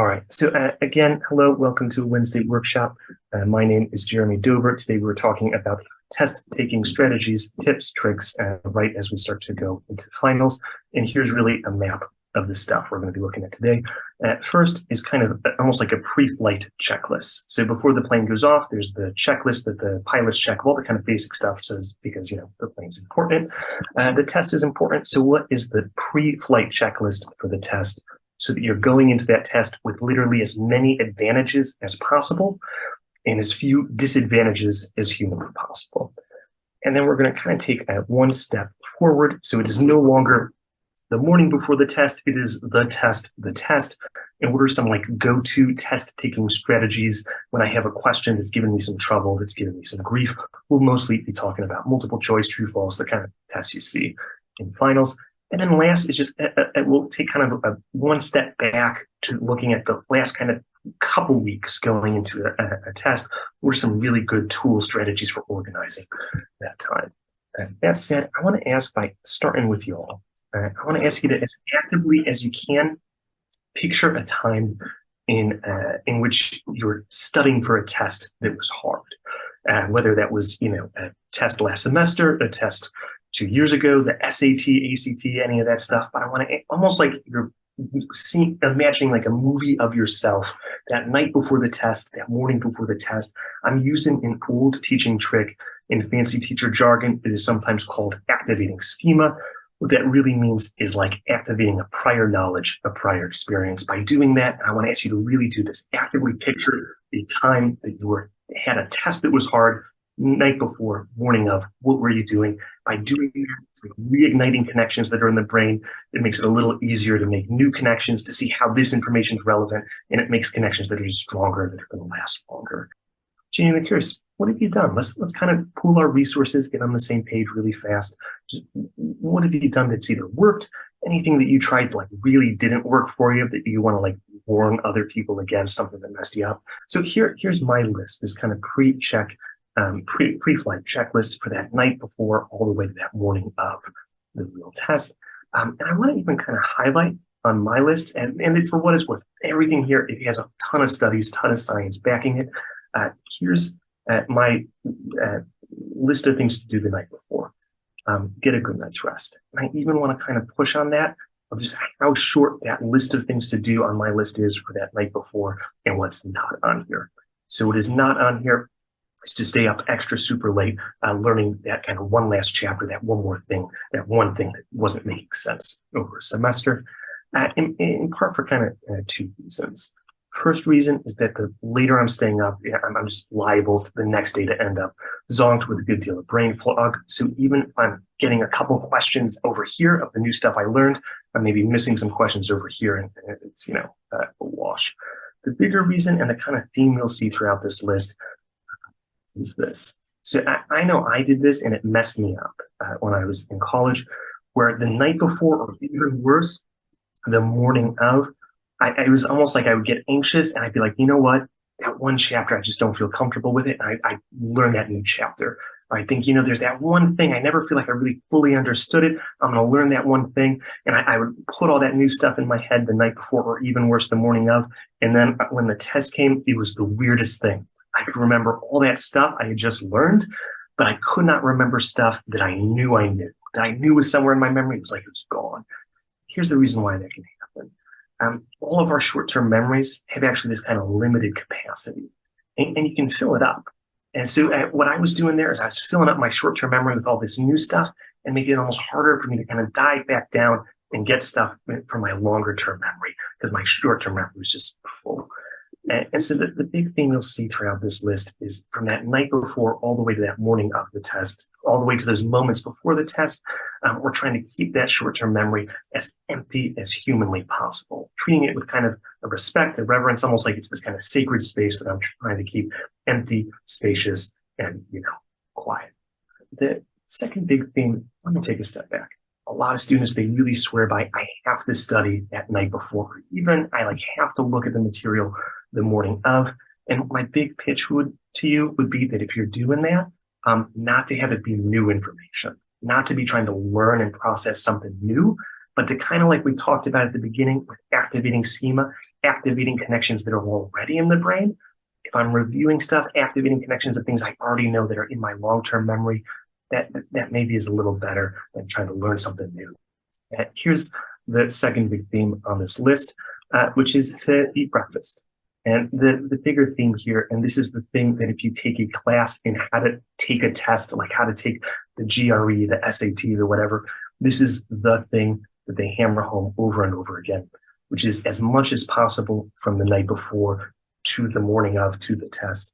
All right. So again, hello, welcome to a Wednesday workshop. My name is Jeremy Dober. Today we're talking about test taking strategies, tips, tricks, right as we start to go into finals. And here's really a map of the stuff we're going to be looking at today. First is kind of almost like a pre-flight checklist. So before the plane goes off, there's the checklist that the pilots check, all the kind of basic stuff says, because, the plane's important. The test is important. So what is the pre-flight checklist for the test, so that you're going into that test with literally as many advantages as possible and as few disadvantages as humanly possible? And then we're going to kind of take one step forward. So it is no longer the morning before the test, it is the test. And what are some like go-to test taking strategies when I have a question that's given me some trouble, that's given me some grief? We'll mostly be talking about multiple choice, true, false, the kind of tests you see in finals. And then last is just, we'll take kind of a one step back to looking at the last kind of couple weeks going into a test. What are some really good tool strategies for organizing that time? That said, I want to ask, by starting with you all, I want to ask you to, as actively as you can, picture a time in which you're studying for a test that was hard, whether that was, a test last semester, a test 2 years ago, the SAT, ACT, any of that stuff. But I want to almost like you're imagining like a movie of yourself that night before the test, that morning before the test. I'm using an old teaching trick in fancy teacher jargon. It is sometimes called activating schema. What that really means is like activating a prior knowledge, a prior experience. By doing that, I want to ask you to really do this. Actively picture the time that you had a test that was hard, night before, morning of. What were you doing? By doing that, it's like reigniting connections that are in the brain. It makes it a little easier to make new connections, to see how this information is relevant, and it makes connections that are just stronger, that are going to last longer. Genuinely curious, what have you done? Let's kind of pool our resources, get on the same page really fast. Just what have you done that's either worked, anything that you tried like really didn't work for you, that you want to like warn other people against, something that messed you up? So here's my list, this kind of pre-flight checklist for that night before all the way to that morning of the real test. And I want to even kind of highlight on my list, and for what it's worth, everything here, it has a ton of studies, ton of science backing it. Here's my list of things to do the night before. Get a good night's rest. And I even want to kind of push on that of just how short that list of things to do on my list is for that night before, and what's not on here. So what is not on here is to stay up extra super late, learning that kind of one last chapter, that one more thing, that one thing that wasn't making sense over a semester, in part for kind of two reasons. First reason is that the later I'm staying up, I'm just liable to the next day to end up zonked with a good deal of brain fog. So even if I'm getting a couple questions over here of the new stuff I learned, I'm maybe missing some questions over here, and it's, a wash. The bigger reason, and the kind of theme you'll see throughout this list, is this. So I know I did this, and it messed me up when I was in college, where the night before, or even worse, the morning of, it was almost like I would get anxious, and I'd be like, you know what? That one chapter, I just don't feel comfortable with it. And I learn that new chapter. Or I think, there's that one thing. I never feel like I really fully understood it. I'm going to learn that one thing. And I would put all that new stuff in my head the night before, or even worse, the morning of. And then when the test came, it was the weirdest thing. I could remember all that stuff I had just learned, but I could not remember stuff that I knew that I knew was somewhere in my memory. It was like it was gone. Here's the reason why that can happen. All of our short-term memories have actually this kind of limited capacity, and you can fill it up. And so what I was doing there is I was filling up my short-term memory with all this new stuff, and making it almost harder for me to kind of dive back down and get stuff from my longer-term memory, because my short-term memory was just full. And so the big thing you'll see throughout this list is from that night before all the way to that morning of the test, all the way to those moments before the test, we're trying to keep that short-term memory as empty as humanly possible, treating it with kind of a respect, a reverence, almost like it's this kind of sacred space that I'm trying to keep empty, spacious, and, quiet. The second big thing, let me take a step back. A lot of students, they really swear by, I have to study that night before. Even I have to look at the material the morning of. And my big pitch to you would be that if you're doing that, not to have it be new information, not to be trying to learn and process something new, But to kind of like we talked about at the beginning with activating schema, activating connections that are already in the brain, if I'm reviewing stuff, activating connections of things I already know that are in my long-term memory, that maybe is a little better than trying to learn something new. And here's the second big theme on this list, which is to eat breakfast. And the bigger theme here, and this is the thing that if you take a class in how to take a test, like how to take the GRE, the SAT, or whatever, this is the thing that they hammer home over and over again, which is as much as possible from the night before to the morning of to the test.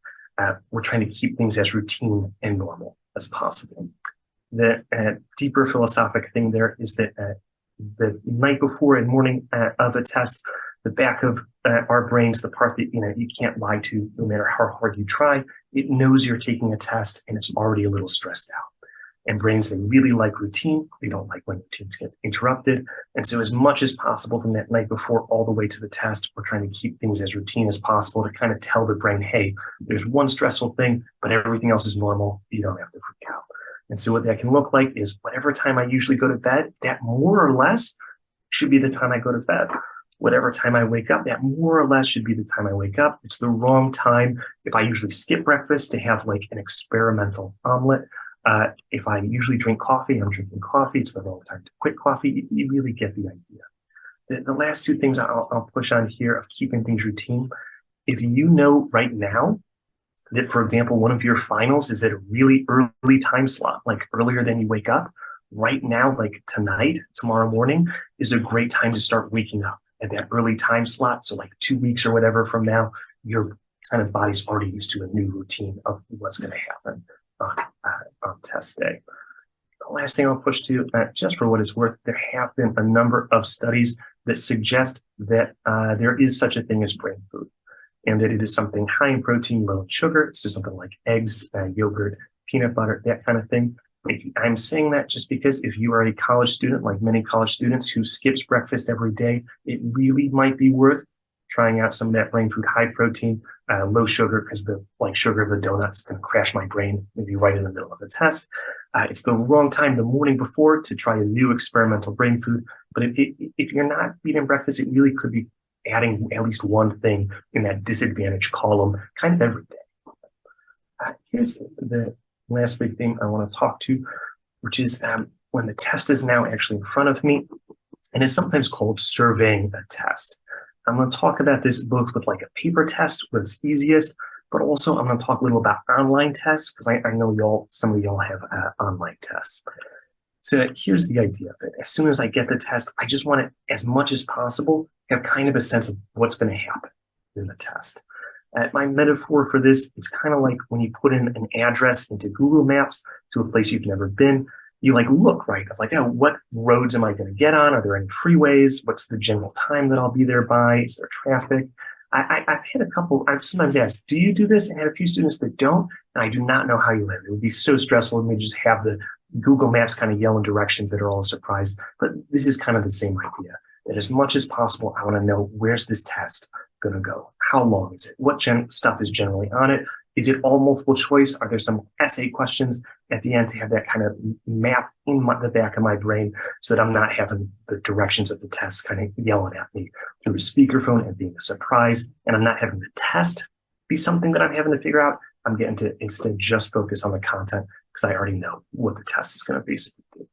We're trying to keep things as routine and normal as possible. The deeper philosophic thing there is that the night before and morning of a test, the back of our brains, the part that you can't lie to no matter how hard you try, it knows you're taking a test and it's already a little stressed out. And brains, they really like routine. They don't like when routines get interrupted. And so as much as possible from that night before all the way to the test, we're trying to keep things as routine as possible to kind of tell the brain, hey, there's one stressful thing, but everything else is normal. You don't have to freak out. And so what that can look like is whatever time I usually go to bed, that more or less should be the time I go to bed. Whatever time I wake up, that more or less should be the time I wake up. It's the wrong time if I usually skip breakfast to have like an experimental omelet. If I usually drink coffee, I'm drinking coffee. It's the wrong time to quit coffee. You really get the idea. The last two things I'll push on here of keeping things routine. If you know right now that, for example, one of your finals is at a really early time slot, like earlier than you wake up, right now, like tonight, tomorrow morning, is a great time to start waking up at that early time slot. So like 2 weeks or whatever from now, your kind of body's already used to a new routine of what's going to happen on test day. The last thing I'll push to, just for what it's worth, there have been a number of studies that suggest that there is such a thing as brain food, and that it is something high in protein, low in sugar. So something like eggs, yogurt, peanut butter, that kind of thing. I'm saying that just because if you are a college student, like many college students who skips breakfast every day, it really might be worth trying out some of that brain food, high protein, low sugar, because the sugar of the donut's going to crash my brain maybe right in the middle of the test. It's the wrong time the morning before to try a new experimental brain food. But if you're not eating breakfast, it really could be adding at least one thing in that disadvantage column kind of every day. Here's the last big thing I want to talk to, which is when the test is now actually in front of me, and it's sometimes called surveying a test. I'm going to talk about this both with like a paper test, what's easiest, but also I'm going to talk a little about online tests, because I know some of y'all have online tests. So here's the idea of it. As soon as I get the test, I just want to, as much as possible, have kind of a sense of what's going to happen in the test. My metaphor for this, it's kind of like when you put in an address into Google Maps to a place you've never been, you look right of oh, what roads am I going to get on? Are there any freeways? What's the general time that I'll be there by? Is there traffic? I've had a couple, I've sometimes asked, do you do this? And I had a few students that don't, and I do not know how you live. It would be so stressful to me to just have the Google Maps kind of yell in directions that are all a surprise. But this is kind of the same idea, that as much as possible, I want to know, where's this test going to go? How long is it? What stuff is generally on it? Is it all multiple choice? Are there some essay questions at the end to have that kind of map in the back of my brain so that I'm not having the directions of the test kind of yelling at me through a speakerphone and being a surprise, and I'm not having the test be something that I'm having to figure out. I'm getting to instead just focus on the content because I already know what the test is going to be. So the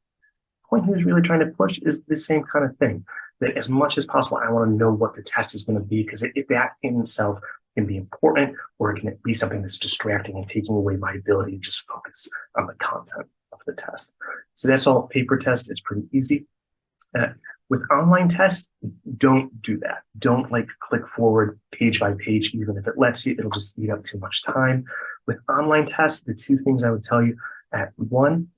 point here is really trying to push is the same kind of thing, that as much as possible, I want to know what the test is going to be, because if that in itself can be important, or it can be something that's distracting and taking away my ability to just focus on the content of the test. So that's all paper test. It's pretty easy. With online tests, don't do that. Don't click forward page by page. Even if it lets you, it'll just eat up too much time. With online tests, the two things I would tell you, one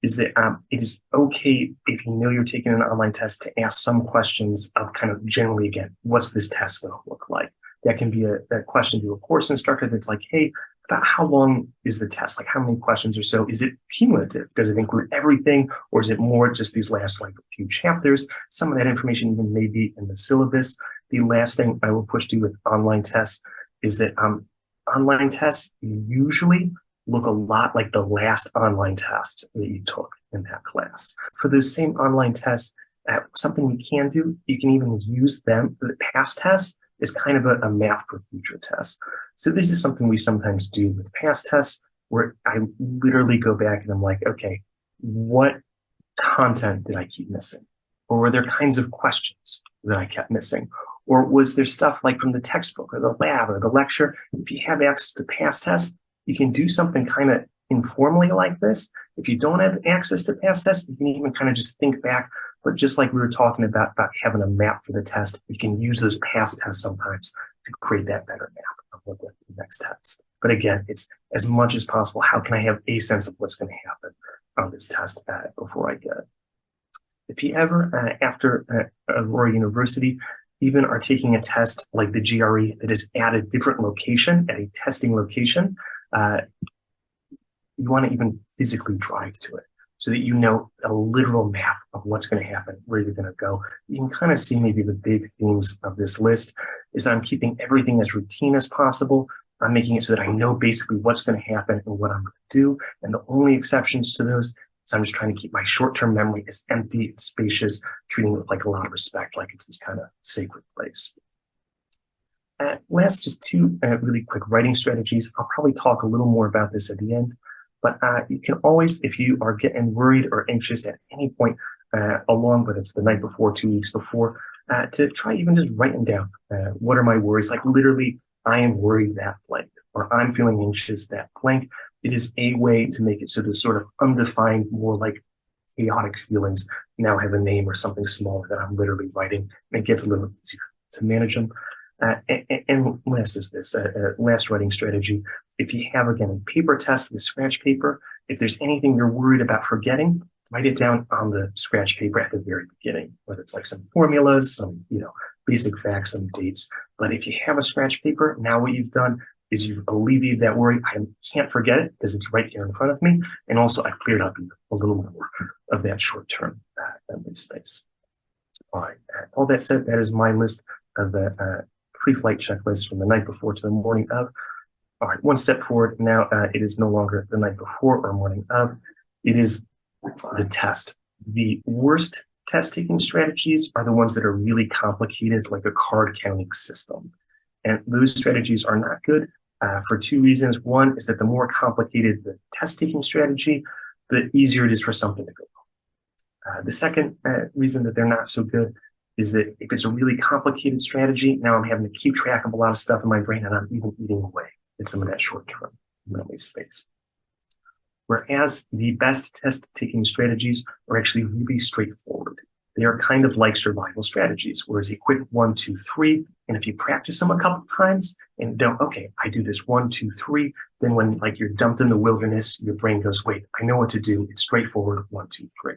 is that it is okay if you know you're taking an online test to ask some questions of kind of generally, again, what's this test going to look like? That can be a question to a course instructor that's like, hey, about how long is the test? How many questions or so? Is it cumulative? Does it include everything? Or is it more just these last few chapters? Some of that information even may be in the syllabus. The last thing I will push to with online tests is that online tests usually look a lot like the last online test that you took in that class. For those same online tests, something we can do, you can even use them. The past tests is kind of a map for future tests. So this is something we sometimes do with past tests, where I literally go back and I'm like, okay, what content did I keep missing? Or were there kinds of questions that I kept missing? Or was there stuff like from the textbook or the lab or the lecture? If you have access to past tests, you can do something kind of informally like this. If you don't have access to past tests, you can even kind of just think back. But just like we were talking about having a map for the test, you can use those past tests sometimes to create that better map of what the next test. But again, it's as much as possible, how can I have a sense of what's going to happen on this test before I get it? If you ever, after Aurora University, even are taking a test like the GRE that is at a different location, at a testing location, you want to even physically drive to it so that you know a literal map of what's going to happen, where you're going to go. You can kind of see maybe the big themes of this list is I'm keeping everything as routine as possible. I'm making it so that I know basically what's going to happen and what I'm going to do. And the only exceptions to those is I'm just trying to keep my short-term memory as empty and spacious, treating it with like a lot of respect, like it's this kind of sacred place. Last, just two really quick writing strategies. I'll probably talk a little more about this at the end, but you can always, if you are getting worried or anxious at any point along, whether it's the night before, 2 weeks before, to try even just writing down what are my worries, like literally, I am worried that blank, or I'm feeling anxious that blank. It is a way to make it so the sort of undefined, more like chaotic feelings now have a name or something smaller that I'm literally writing, and it gets a little easier to manage them. And last is this, last writing strategy. If you have, again, a paper test with scratch paper, if there's anything you're worried about forgetting, write it down on the scratch paper at the very beginning, whether it's like some formulas, some, basic facts, some dates. But if you have a scratch paper, now what you've done is you've alleviated that worry. I can't forget it because it's right here in front of me. And also I've cleared up a little more of that short-term memory space. All right, all that said, that is my list of the pre-flight checklist from the night before to the morning of. All right, one step forward. Now it is no longer the night before or morning of. It is the test. The worst test-taking strategies are the ones that are really complicated, like a card counting system. And those strategies are not good for two reasons. One is that the more complicated the test-taking strategy, the easier it is for something to go wrong. The second reason that they're not so good is that if it's a really complicated strategy, now I'm having to keep track of a lot of stuff in my brain, and I'm even eating away at some of that short-term memory space. Whereas the best test-taking strategies are actually really straightforward. They are kind of like survival strategies, whereas a quick 1, 2, 3, and if you practice them a couple times and don't, okay, I do this 1, 2, 3, then when like you're dumped in the wilderness, your brain goes, wait, I know what to do. It's straightforward, 1, 2, 3.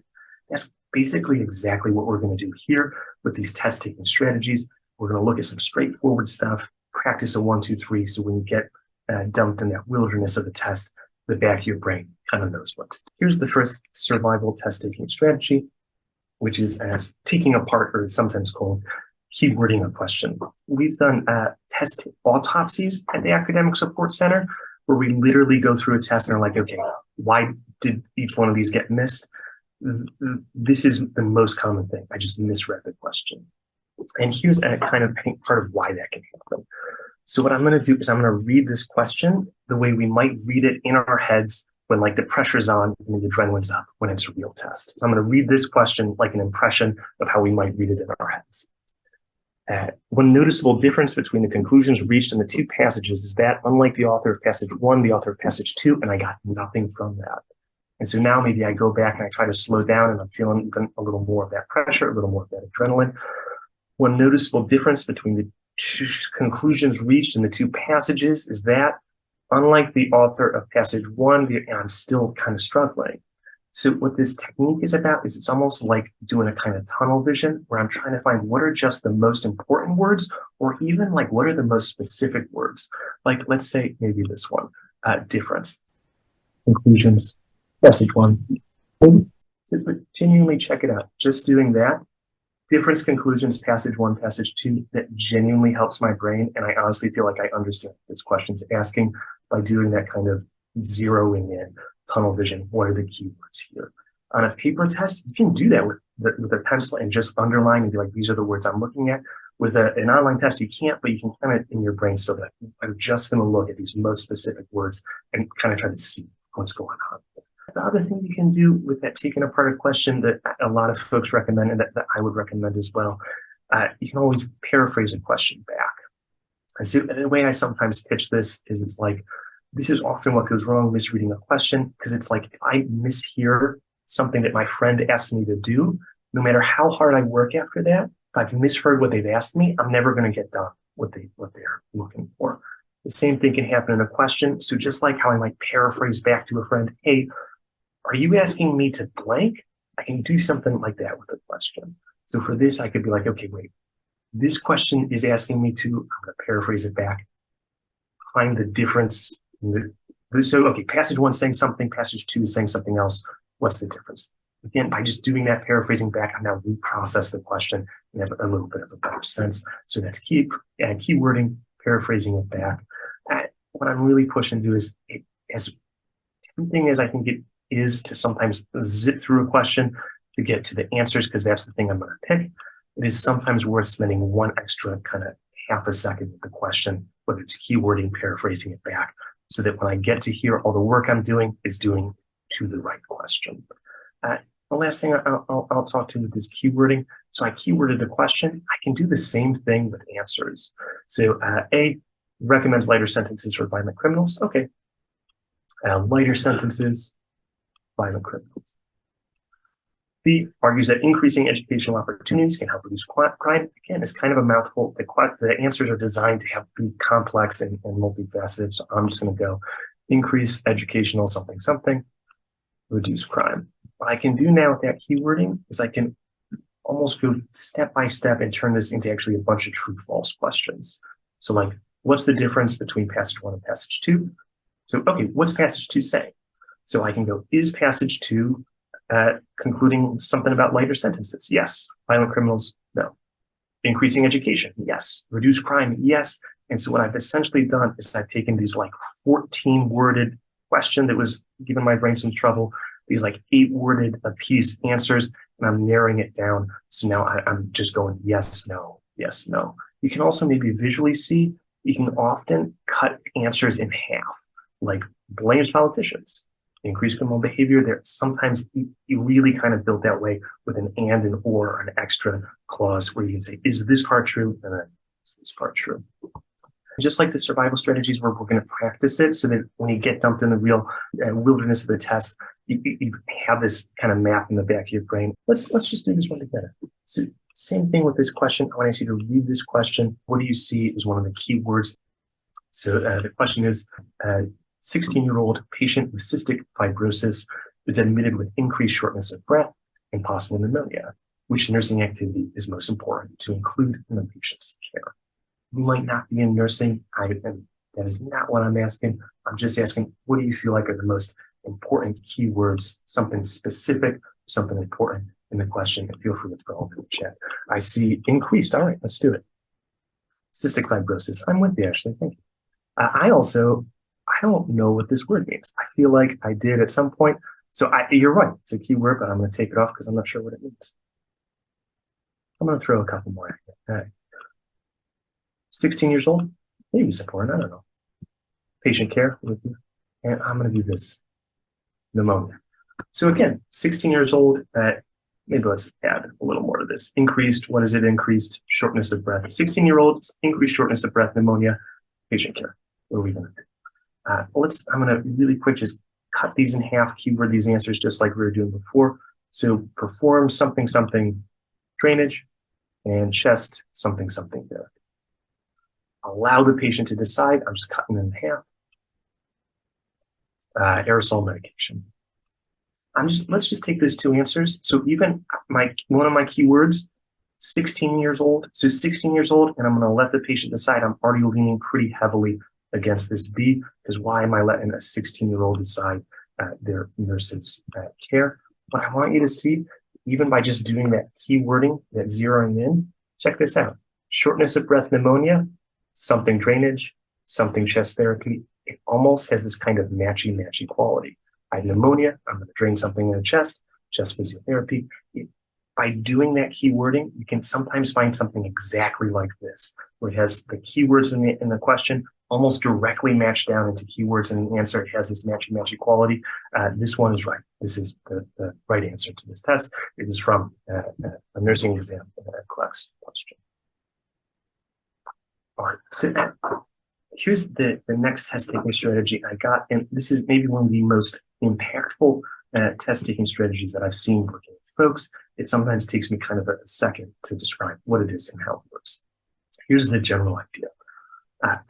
That's basically exactly what we're going to do here with these test-taking strategies. We're going to look at some straightforward stuff, practice a 1, 2, 3, so when you get dumped in that wilderness of the test, the back of your brain kind of knows what to do. Here's the first survival test-taking strategy, which is taking apart, or sometimes called keywording a question. We've done test autopsies at the Academic Support Center, where we literally go through a test and are like, okay, why did each one of these get missed? This is the most common thing. I just misread the question. And here's a kind of, I think, part of why that can happen. So what I'm going to do is I'm going to read this question the way we might read it in our heads when like the pressure's on and the adrenaline's up when it's a real test. So I'm going to read this question like an impression of how we might read it in our heads. One noticeable difference between the conclusions reached in the two passages is that, unlike the author of passage 1, the author of passage 2, and I got nothing from that. And so now maybe I go back and I try to slow down and I'm feeling even a little more of that pressure, a little more of that adrenaline. One noticeable difference between the two conclusions reached in the two passages is that, unlike the author of passage 1, I'm still kind of struggling. So what this technique is about is it's almost like doing a kind of tunnel vision where I'm trying to find what are just the most important words, or even like what are the most specific words. Like, let's say maybe this one, difference. Conclusions, passage 1. To genuinely check it out. Just doing that, difference, conclusions, passage 1, passage 2, that genuinely helps my brain. And I honestly feel like I understand what this question's asking by doing that kind of zeroing in, tunnel vision. What are the keywords here? On a paper test, you can do that with with a pencil and just underline and be like, these are the words I'm looking at. With an online test, you can't, but you can kind of in your brain so that I'm just going to look at these most specific words and kind of try to see what's going on. The other thing you can do with that taking apart a question that a lot of folks recommend and that I would recommend as well, you can always paraphrase a question back. And so the way I sometimes pitch this is it's like, this is often what goes wrong misreading a question, because it's like if I mishear something that my friend asked me to do, no matter how hard I work after that, if I've misheard what they've asked me, I'm never going to get done what they're looking for. The same thing can happen in a question. So just like how I might paraphrase back to a friend, hey, are you asking me to blank? I can do something like that with a question. So for this, I could be like, okay, wait, this question is asking me to, I'm going to paraphrase it back, find the difference. So, okay, passage 1 saying something, passage 2 is saying something else. What's the difference? Again, by just doing that paraphrasing back, I'm now reprocess the question and have a little bit of a better sense. So that's keywording, paraphrasing it back. What I'm really pushing to is, as tempting as I think it is to sometimes zip through a question to get to the answers, because that's the thing I'm going to pick, it is sometimes worth spending one extra kind of half a second with the question, whether it's keywording, paraphrasing it back, so that when I get to hear all the work I'm doing is doing to the right question. The last thing I'll talk to with this keywording. So I keyworded the question. I can do the same thing with answers. So A, recommends lighter sentences for violent criminals. Okay. Lighter sentences, violent criminals. B, argues that increasing educational opportunities can help reduce crime. Again, it's kind of a mouthful. The answers are designed to be complex and multifaceted. So I'm just going to go increase educational something, something, reduce crime. What I can do now with that keywording is I can almost go step by step and turn this into actually a bunch of true false questions. So like, what's the difference between passage 1 and passage 2? So, okay, what's passage 2 saying? So I can go, is passage 2 concluding something about lighter sentences? Yes. Violent criminals? No. Increasing education? Yes. Reduce crime? Yes. And so what I've essentially done is I've taken these like 14-worded question that was giving my brain some trouble, these like 8-worded a piece answers, and I'm narrowing it down. So now I'm just going yes, no, yes, no. You can also maybe visually see, you can often cut answers in half, like blames politicians, increased criminal behavior. There sometimes you really kind of built that way with an and, an or, an extra clause where you can say, is this part true? And then is this part true? Just like the survival strategies where we're going to practice it so that when you get dumped in the real wilderness of the test, you have this kind of map in the back of your brain. Let's just do this one together. So same thing with this question. I want to ask you to read this question. What do you see as one of the key words? So the question is, 16-year-old patient with cystic fibrosis is admitted with increased shortness of breath and possible pneumonia. Which nursing activity is most important to include in the patient's care? You might not be in nursing. That is not what I'm asking. I'm just asking, what do you feel like are the most important keywords, something specific, something important in the question? And feel free to throw it in the chat. I see increased. All right, let's do it. Cystic fibrosis. I'm with you, Ashley. Thank you. I don't know what this word means. I feel like I did at some point. So you're right. It's a keyword, but I'm going to take it off because I'm not sure what it means. I'm going to throw a couple more. All right. 16 years old, maybe it's important, I don't know. Patient care with you. And I'm going to do this, pneumonia. So again, 16 years old, maybe let's add a little more to this. Increased, what is it? Increased shortness of breath. 16-year-old, increased shortness of breath, pneumonia, patient care. What are we going to do? I'm going to really quick just cut these in half, keyword these answers just like we were doing before. So perform something, something, drainage, and chest, something, something there. Allow the patient to decide. I'm just cutting them in half. Aerosol medication. Let's just take those 2 answers. So even one of my keywords, 16 years old. So 16 years old, and I'm going to let the patient decide. I'm already leaning pretty heavily against this B, because why am I letting a 16-year-old decide their nurse's care? But I want you to see, even by just doing that keywording, that zeroing in, check this out. Shortness of breath, pneumonia, something drainage, something chest therapy. It almost has this kind of matchy quality. I have pneumonia, I'm going to drain something in the chest physiotherapy. By doing that keywording, you can sometimes find something exactly like this, where it has the keywords in the question almost directly matched down into keywords in the answer. It has this matchy quality. This one is right. This is the right answer to this test. It is from a nursing exam NCLEX question. All right, so here's the next test taking strategy I got, and this is maybe one of the most impactful test taking strategies that I've seen working with folks. It sometimes takes me kind of a second to describe what it is and how it works. Here's the general idea.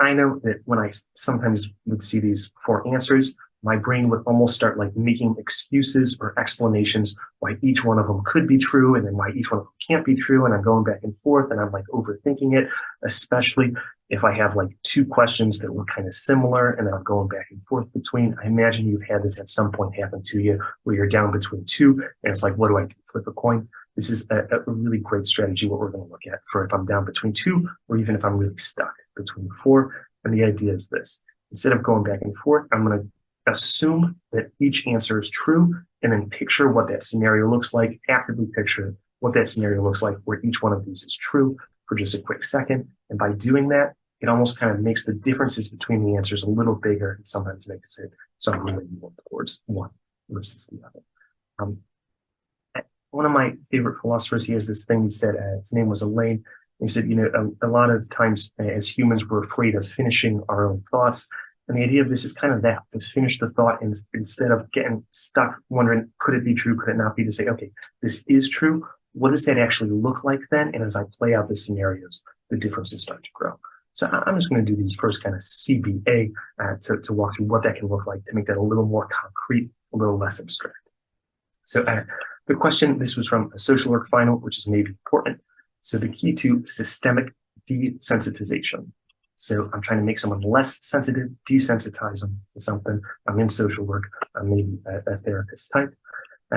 I know that when I sometimes would see these 4 answers, my brain would almost start like making excuses or explanations why each one of them could be true and then why each one of them can't be true. And I'm going back and forth and I'm like overthinking it, especially if I have like 2 questions that look kind of similar and then I'm going back and forth between. I imagine you've had this at some point happen to you where you're down between 2 and it's like, what do I do? Flip a coin. This is a really great strategy, what we're going to look at for if I'm down between 2 or even if I'm really stuck between 4. And the idea is this. Instead of going back and forth, I'm going to assume that each answer is true and then picture what that scenario looks like, actively picture what that scenario looks like where each one of these is true for just a quick second. And by doing that, it almost kind of makes the differences between the answers a little bigger and sometimes makes it so I'm really more towards one versus the other. One of my favorite philosophers, he has this thing he said, his name was Elaine. He said, a lot of times as humans, we're afraid of finishing our own thoughts. And the idea of this is kind of that, to finish the thought and instead of getting stuck wondering, could it be true, could it not be, to say, okay, this is true. What does that actually look like then? And as I play out the scenarios, the differences start to grow. So I'm just going to do these first kind of CBA to walk through what that can look like to make that a little more concrete, a little less abstract. So the question, this was from a social work final, which is maybe important. So the key to systemic desensitization. So I'm trying to make someone less sensitive, desensitize them to something. I'm in social work, I'm maybe a therapist type.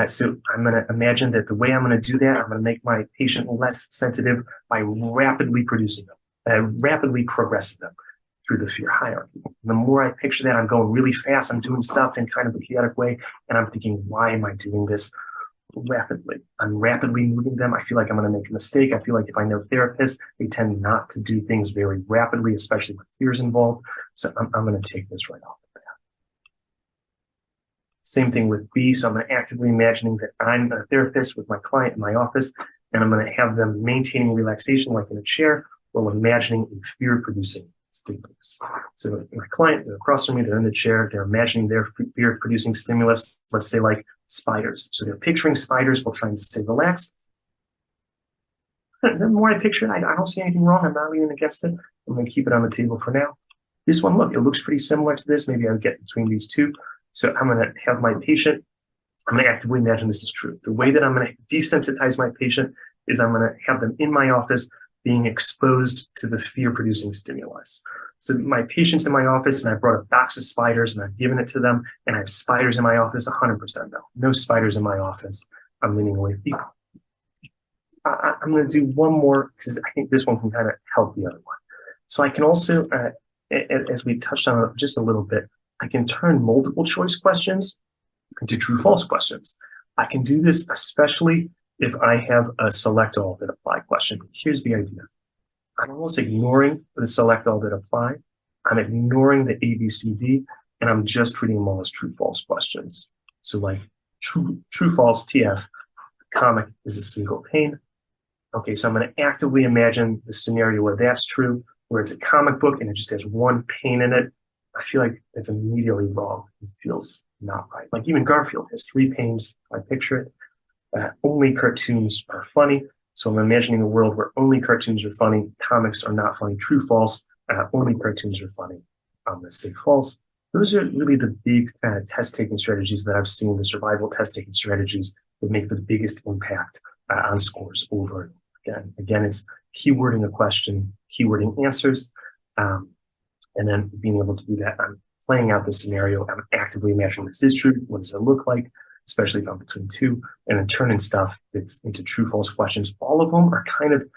So I'm going to imagine that the way I'm going to do that, I'm going to make my patient less sensitive by rapidly producing them, rapidly progressing them through the fear hierarchy. And the more I picture that, I'm going really fast, I'm doing stuff in kind of a chaotic way, and I'm thinking, why am I doing this? Rapidly. I'm rapidly moving them. I feel like I'm going to make a mistake. I feel like if I know therapists, they tend not to do things very rapidly, especially with fears involved. So I'm going to take this right off the bat. Same thing with B. So I'm going to actively imagining that I'm a therapist with my client in my office, and I'm going to have them maintaining relaxation like in a chair while imagining a fear-producing stimulus. So my client, they're across from me, they're in the chair, they're imagining their fear-producing stimulus, let's say like spiders. So they're picturing spiders while trying to stay relaxed. The more I picture it, I don't see anything wrong. I'm not leaning against it. I'm going to keep it on the table for now. This one, look, it looks pretty similar to this. Maybe I'll get between these 2. So I'm going to have my patient, I'm going to actively imagine this is true. The way that I'm going to desensitize my patient is I'm going to have them in my office being exposed to the fear-producing stimulus. So my patient's in my office, and I brought a box of spiders, and I've given it to them, and I have spiders in my office 100% now. No spiders in my office. I'm leaning away from people. I'm going to do one more, because I think this one can kind of help the other one. So I can also, as we touched on just a little bit, I can turn multiple choice questions into true-false questions. I can do this especially if I have a select all that apply question. Here's the idea. I'm almost ignoring the select all that apply. I'm ignoring the A, B, C, D, and I'm just treating them all as true, false questions. So like true, false, TF, comic is a single pane. Okay, so I'm going to actively imagine the scenario where that's true, where it's a comic book and it just has one pane in it. I feel like it's immediately wrong. It feels not right. Like even Garfield has 3 panes. I picture it. Only cartoons are funny. So I'm imagining a world where only cartoons are funny, comics are not funny. True, false, only cartoons are funny. I'm going to say false. Those are really the big test-taking strategies that I've seen, the survival test-taking strategies that make the biggest impact on scores over and over again. Again, it's keywording a question, keywording answers, and then being able to do that. I'm playing out the scenario. I'm actively imagining this is true. What does it look like? Especially if I'm between 2, and then turning stuff that's into true, false questions. All of them are kind of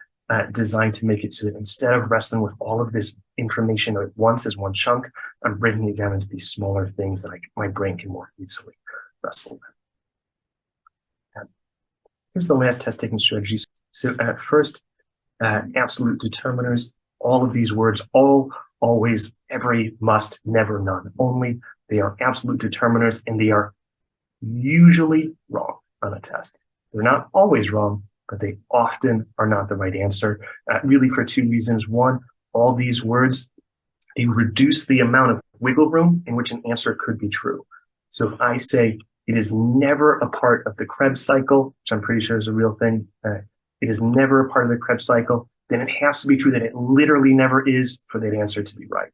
designed to make it so that instead of wrestling with all of this information at once as one chunk, I'm breaking it down into these smaller things that my brain can more easily wrestle with. Here's the last test taking strategies. So at first, absolute determiners, all of these words, all, always, every, must, never, none, only, they are absolute determiners and they are usually wrong on a test. They're not always wrong, but they often are not the right answer, really for two reasons. One, all these words, they reduce the amount of wiggle room in which an answer could be true. So if I say it is never a part of the Krebs cycle, which I'm pretty sure is a real thing, it is never a part of the Krebs cycle, then it has to be true that it literally never is for that answer to be right.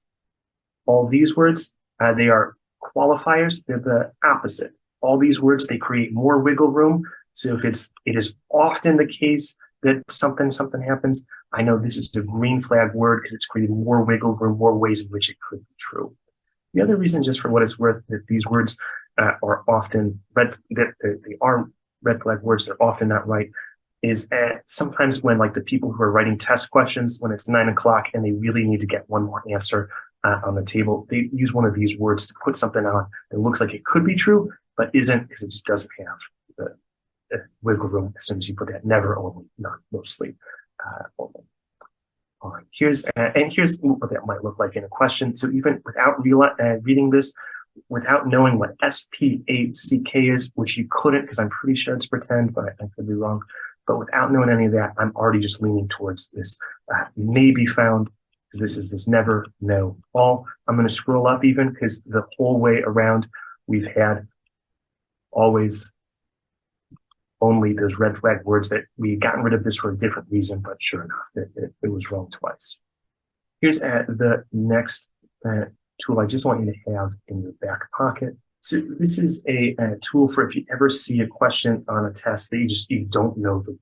All these words, they are qualifiers, they're the opposite. All these words, they create more wiggle room. So if it is often the case that something happens, I know this is a green flag word because it's creating more wiggle room, more ways in which it could be true. The other reason, just for what it's worth, that these words are often they are red flag words, they're often not right, is sometimes when like the people who are writing test questions, when it's 9 o'clock and they really need to get one more answer on the table, they use one of these words to put something on that looks like it could be true, but isn't, because it just doesn't have the wiggle room as soon as you put that never, only, not, mostly, only. All right, here's what that might look like in a question. So even without reading this, without knowing what SPACK is, which you couldn't, because I'm pretty sure it's pretend, but I could be wrong. But without knowing any of that, I'm already just leaning towards this may be found, because this is this never, no, all. I'm going to scroll up even, because the whole way around we've had always, only, those red flag words that we gotten rid of this for a different reason, but sure enough, it was wrong twice. Here's the next tool I just want you to have in your back pocket. So this is a tool for if you ever see a question on a test that you don't know the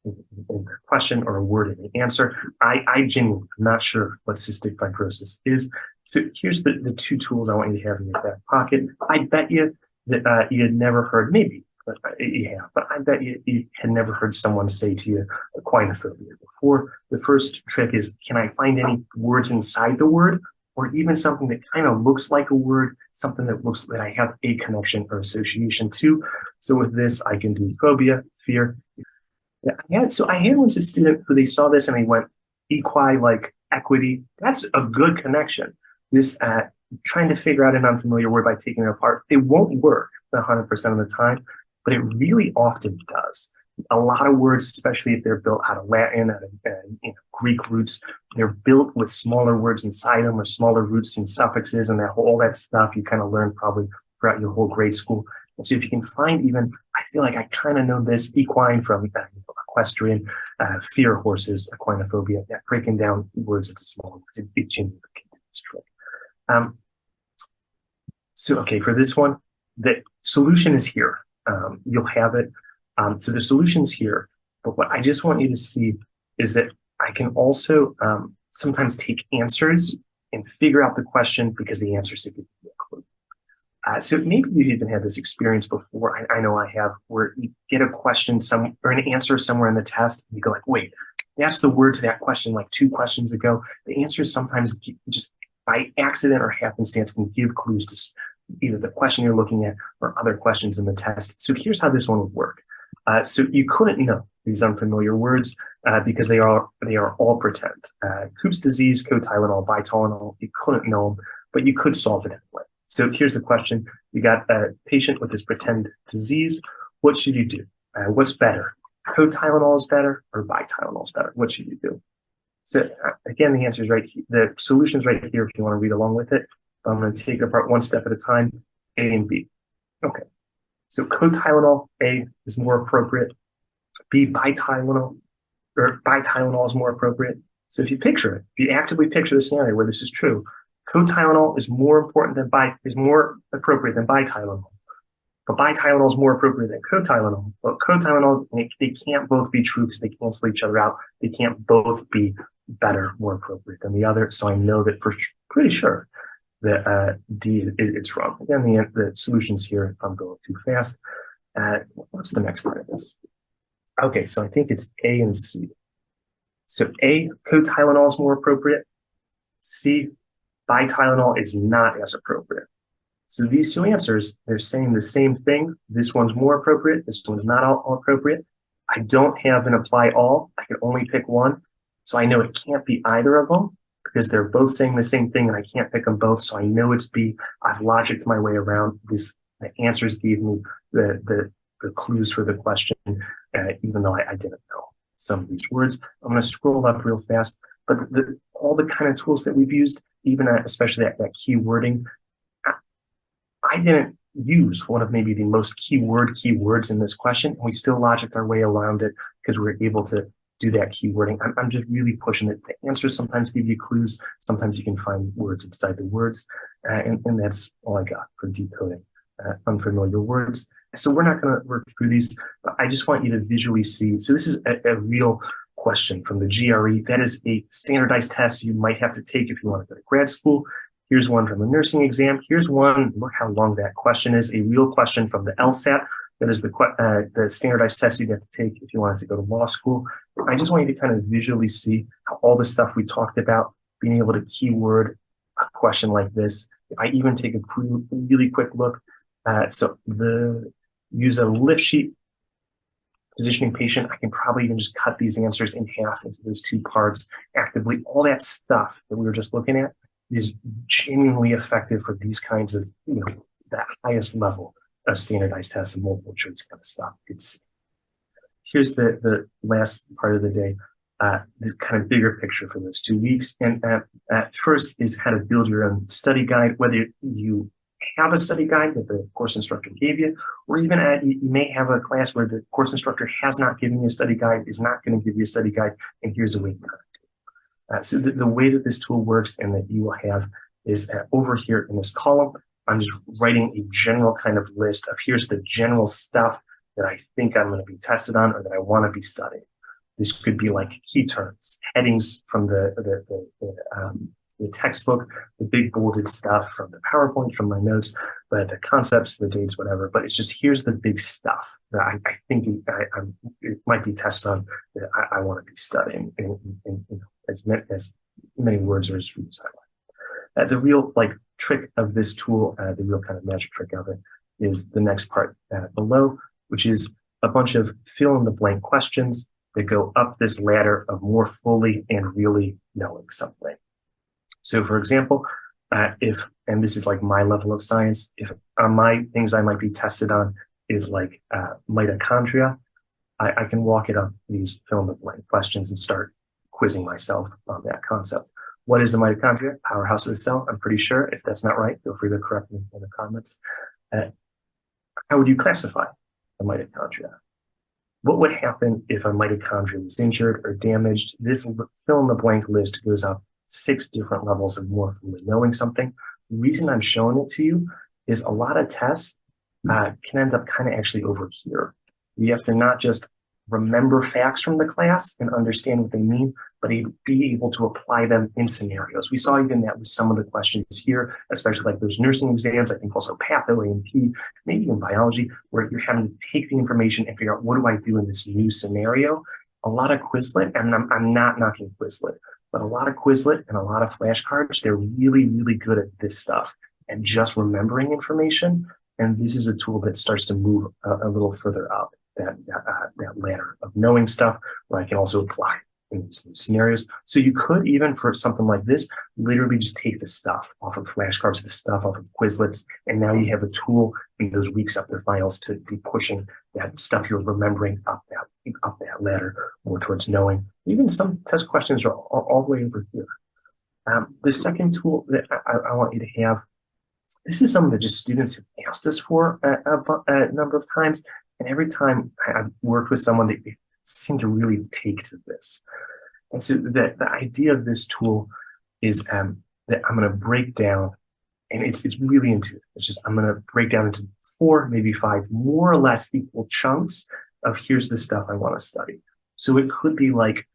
word in the question or a word in the answer. I genuinely am not sure what cystic fibrosis is. So here's the two tools I want you to have in your back pocket. I bet you that you had never heard, maybe, but you have, but I bet you had never heard someone say to you equinophobia before. The first trick is, can I find any words inside the word, or even something that kind of looks like a word, something that looks that I have a connection or association to. So with this, I can do phobia, fear. Yeah, I had once a student who they saw this and they went equi, like equity. That's a good connection. This trying to figure out an unfamiliar word by taking it apart, it won't work 100% of the time, but it really often does. A lot of words, especially if they're built out of Latin, out of Greek roots, they're built with smaller words inside them or smaller roots and suffixes and all that stuff you kind of learn probably throughout your whole grade school. And so if you can find even, I feel like I kind of know this equine from equestrian, fear horses, equinophobia, breaking down words into smaller words. It genuinely can do this trick. So, okay, for this one, the solution is here. You'll have it. So the solution's here, but what I just want you to see is that I can also sometimes take answers and figure out the question because the answers give you a clue. So maybe you've even had this experience before. I know I have, where you get a question or an answer somewhere in the test, and you go like, wait, that's the word to that question like 2 questions ago. The answers sometimes just by accident or happenstance can give clues to either the question you're looking at or other questions in the test. So here's how this one would work. So you couldn't know these unfamiliar words because they are all pretend. Koop's disease, co-Tylenol, bitylenol, you couldn't know them, but you could solve it anyway. So here's the question. You got a patient with this pretend disease. What should you do? What's better? Co-Tylenol is better or bitylenol is better? What should you do? So again, the answer is right here. The solution's right here if you want to read along with it. I'm going to take it apart one step at a time, A and B. Okay. So co-Tylenol, A, is more appropriate. B, bitylenol is more appropriate. So if you picture it, if you actively picture the scenario where this is true, co-Tylenol is more appropriate than bitylenol. But bitylenol is more appropriate than co-Tylenol. But co-Tylenol, they can't both be true because they cancel each other out. They can't both be better, more appropriate than the other. So I know that for pretty sure that D, it's wrong. Again, the solution's here. I'm going too fast. What's the next part of this? Okay, so I think it's A and C. So A, co-Tylenol is more appropriate. C, bitylenol is not as appropriate. So these two answers, they're saying the same thing. This one's more appropriate. This one's not all appropriate. I don't have an apply all. I can only pick one. So I know it can't be either of them because they're both saying the same thing and I can't pick them both. So I know it's B. I've logicked my way around this. The answers gave me the clues for the question, even though I didn't know some of these words. I'm going to scroll up real fast, but all the kind of tools that we've used, even especially that key wording, I didn't use one of maybe the most keywords in this question. And we still logicked our way around it because we were able to do that keywording. I'm just really pushing it. The answers sometimes give you clues. Sometimes you can find words inside the words. And that's all I got for decoding unfamiliar words. So we're not going to work through these, but I just want you to visually see. So this is a real question from the GRE. That is a standardized test you might have to take if you want to go to grad school. Here's one from a nursing exam. Here's one, look how long that question is, a real question from the LSAT. That is the standardized test you'd have to take if you wanted to go to law school. I just want you to kind of visually see how all the stuff we talked about, being able to keyword a question like this. I even take a really quick look. Use a lift sheet, positioning patient. I can probably even just cut these answers in half into those two parts. Actively, all that stuff that we were just looking at is genuinely effective for these kinds of, that highest level of standardized tests and multiple choice kind of stuff. Here's the last part of the day, the kind of bigger picture for those 2 weeks. And first is how to build your own study guide, whether you have a study guide that the course instructor gave you, or even you may have a class where the course instructor has not given you a study guide, is not going to give you a study guide, and here's a way to do it. So the way that this tool works and that you will have is over here in this column, I'm just writing a general kind of list of here's the general stuff that I think I'm going to be tested on or that I want to be studying. This could be like key terms, headings from the textbook, the big bolded stuff from the PowerPoint, from my notes, but the concepts, the dates, whatever. But it's just here's the big stuff that I think it might be tested on that I want to be studying in as many words or as few as I like. The real trick of this tool, the real kind of magic trick of it, is the next part below, which is a bunch of fill in the blank questions that go up this ladder of more fully and really knowing something. So for example, and this is like my level of science, if my things I might be tested on is like mitochondria, I can walk it up these fill in the blank questions and start quizzing myself on that concept. What is the mitochondria? Powerhouse of the cell, I'm pretty sure. If that's not right, feel free to correct me in the comments. How would you classify the mitochondria? What would happen if a mitochondria was injured or damaged? This fill in the blank list goes up 6 different levels of more fully knowing something. The reason I'm showing it to you is a lot of tests can end up kind of actually over here. You have to not just remember facts from the class and understand what they mean, but be able to apply them in scenarios. We saw even that with some of the questions here, especially like those nursing exams, I think also patho, A&P, maybe even biology, where you're having to take the information and figure out what do I do in this new scenario. A lot of Quizlet, and I'm not knocking Quizlet, but a lot of Quizlet and a lot of flashcards, they're really, really good at this stuff and just remembering information. And this is a tool that starts to move a little further up that ladder of knowing stuff where I can also apply in these new scenarios. So you could even, for something like this, literally just take the stuff off of flashcards, the stuff off of Quizlets, and now you have a tool in those weeks up to finals to be pushing that stuff you're remembering up that ladder more towards knowing. Even some test questions are all the way over here. The second tool that I want you to have, this is something that just students have asked us for a number of times, and every time I've worked with someone, they seem to really take to this. And so the idea of this tool is that I'm going to break down, and it's really intuitive. It's just I'm going to break down into 4, maybe 5 more or less equal chunks of here's the stuff I want to study. So it could be like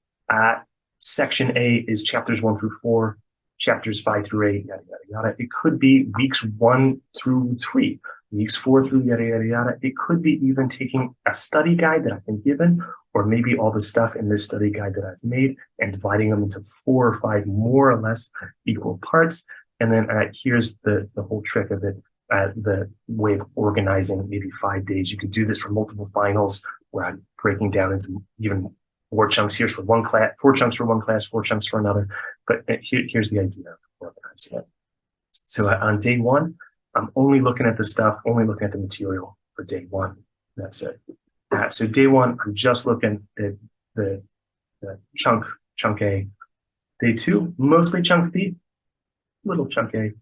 section A is chapters 1 through 4, chapters 5 through 8, yada, yada, yada. It could be weeks 1 through 3, weeks 4 through yada, yada, yada. It could be even taking a study guide that I've been given, or maybe all the stuff in this study guide that I've made and dividing them into 4 or 5 more or less equal parts. And then here's the whole trick of it. the way of organizing maybe 5 days. You could do this for multiple finals where I'm breaking down into even 4 chunks here for one class, 4 chunks for one class, 4 chunks for another. But here's the idea of organizing it. So on day one, I'm only looking at the stuff, only looking at the material for day one. That's it. So day one, I'm just looking at the chunk A. Day two, mostly chunk B, little chunk A.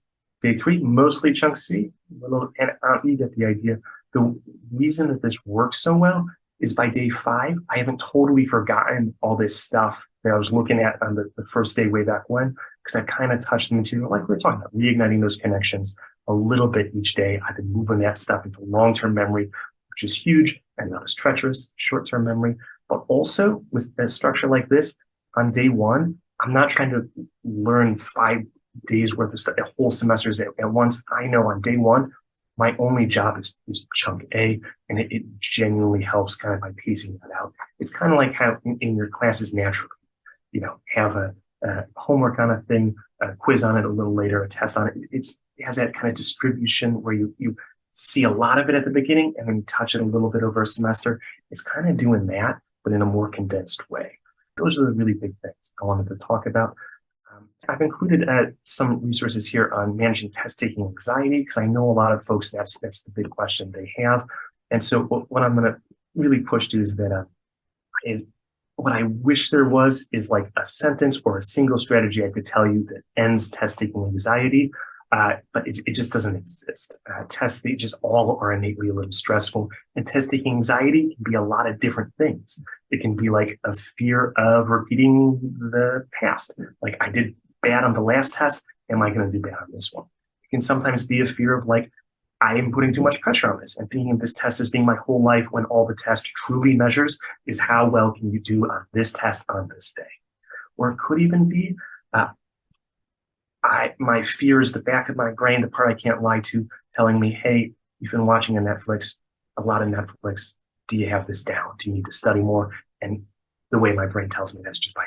Day three, mostly chunk C, little, and you get the idea. The reason that this works so well is by day 5, I haven't totally forgotten all this stuff that I was looking at on the first day way back when, because I kind of touched the material like we were talking about, reigniting those connections a little bit each day. I've been moving that stuff into long-term memory, which is huge and not as treacherous, short-term memory. But also with a structure like this, on day one, I'm not trying to learn 5 days worth of stuff, a whole semesters at once. I know on day one, my only job is chunk A, and it genuinely helps kind of by pacing that out. It's kind of like how in your classes naturally, have a homework on a thing, a quiz on it a little later, a test on it. It has that kind of distribution where you see a lot of it at the beginning and then you touch it a little bit over a semester. It's kind of doing that, but in a more condensed way. Those are the really big things I wanted to talk about. I've included some resources here on managing test-taking anxiety, because I know a lot of folks, that's the big question they have. And so what I'm going to really push to is that what I wish there was is like a sentence or a single strategy I could tell you that ends test-taking anxiety, but it just doesn't exist. Tests, they just all are innately a little stressful, and test-taking anxiety can be a lot of different things. It can be like a fear of repeating the past. Like, I did bad on the last test, am I going to do bad on this one? It can sometimes be a fear of like, I am putting too much pressure on this and thinking of this test as being my whole life, when all the test truly measures is how well can you do on this test on this day. Or it could even be my fear is the back of my brain, the part I can't lie to, telling me, hey, you've been watching a lot of Netflix. Do you have this down? Do you need to study more? And the way my brain tells me that's just by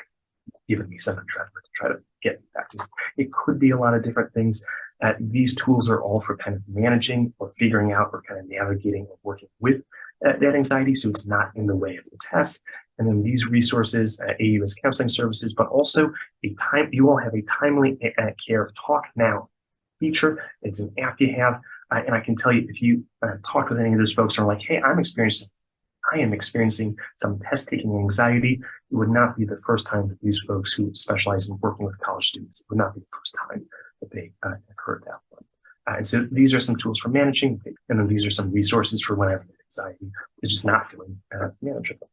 giving me some treasure to try to get back to. It could be a lot of different things. These tools are all for kind of managing or figuring out or kind of navigating or working with that anxiety, so it's not in the way of the test. And then these resources, AUS counseling services, but also you all have a timely care Talk Now feature. It's an app you have, and I can tell you, if you talk with any of those folks and are like, hey, I am experiencing some test-taking anxiety, it would not be the first time that these folks who specialize in working with college students, it would not be the first time that they have heard that one. And so these are some tools for managing, and then these are some resources for when I have anxiety, it's just not feeling manageable.